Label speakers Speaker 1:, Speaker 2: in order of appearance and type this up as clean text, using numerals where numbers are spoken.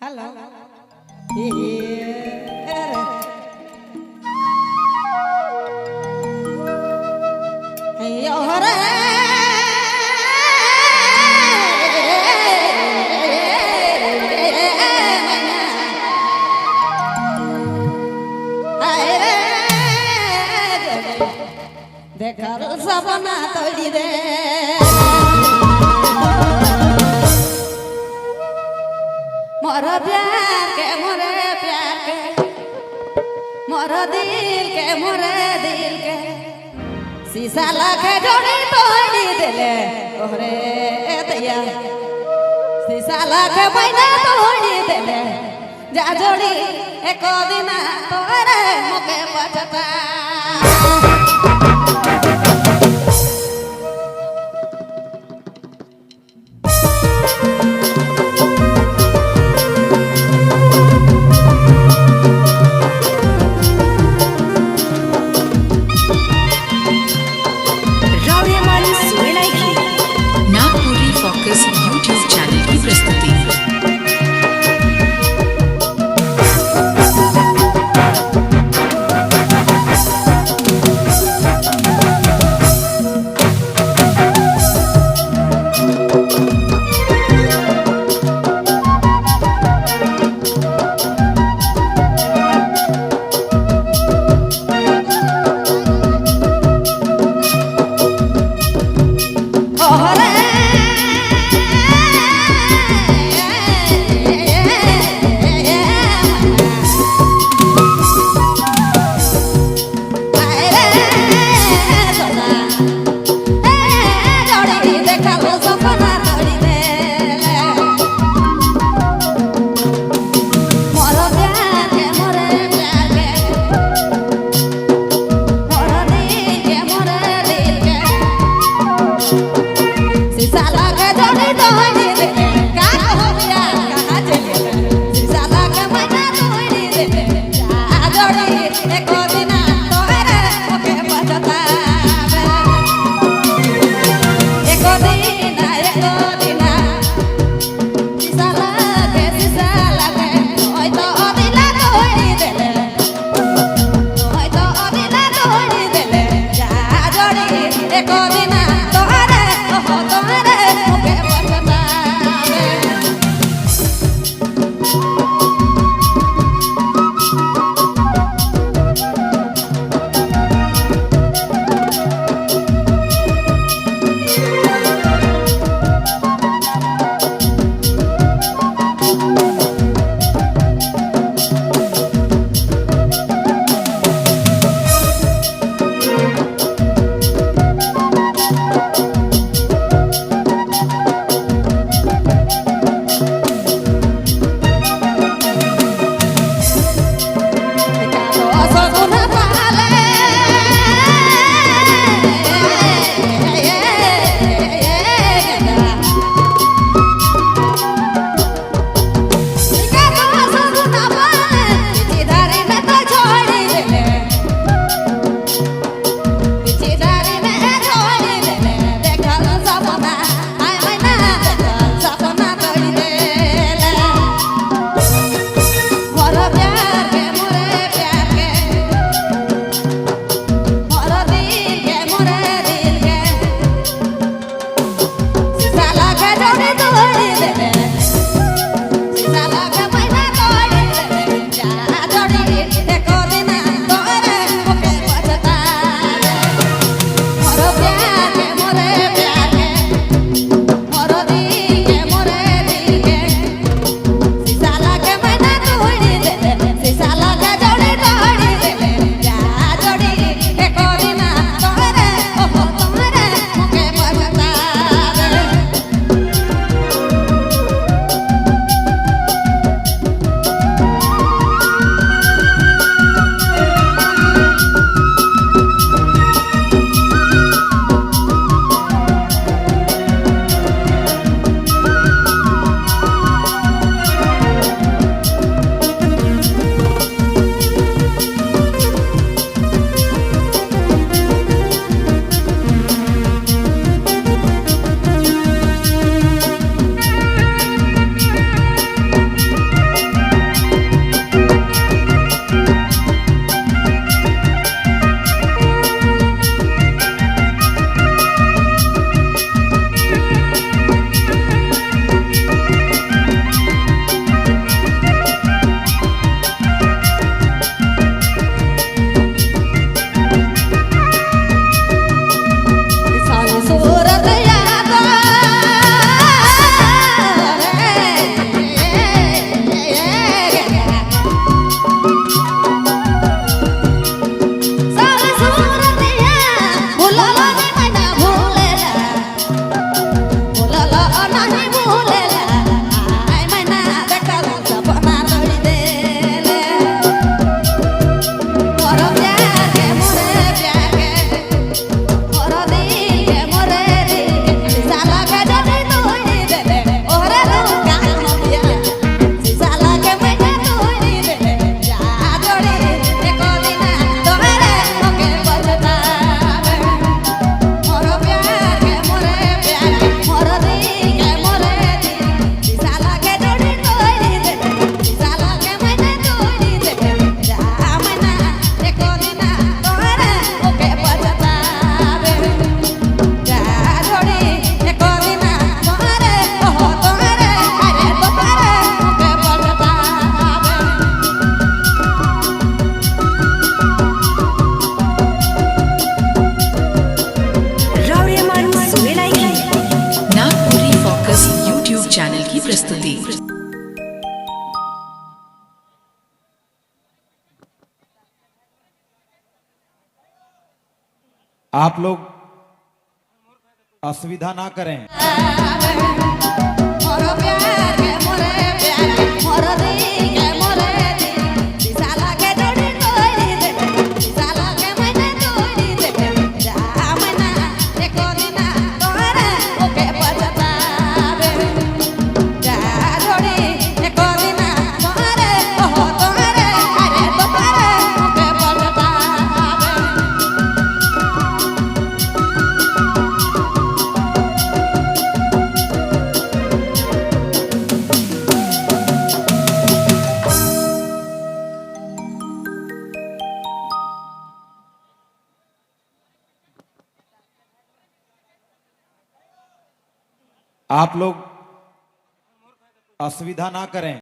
Speaker 1: Hello. Hey, देखार सपना तोड़ी दे मोर प्यार के मोर दिल के शीशा लाखे जोड़ी तोड़ी दिले ओरे दैया शीशा लाखे महीना तोड़ी दिले जा जोड़ी एक दिन तोरे मुके पछता
Speaker 2: YouTube चैनल की प्रस्तुति। प्रस्तुति।
Speaker 3: आप लोग असुविधा ना करें।
Speaker 1: मोर प्यार के मोरे प्यार मोर दिल के मोरे दिल सीसाला के जोड़ी तोड़ी दे सीसाला के मैंने तोड़ी दे जा मैना एको दिना तोरे ओके पछतावे जा जोड़ी एको दिना तोरे ओहो तोरे अरे तोरे ओके पछतावे।
Speaker 3: आप लोग असुविधा ना करें।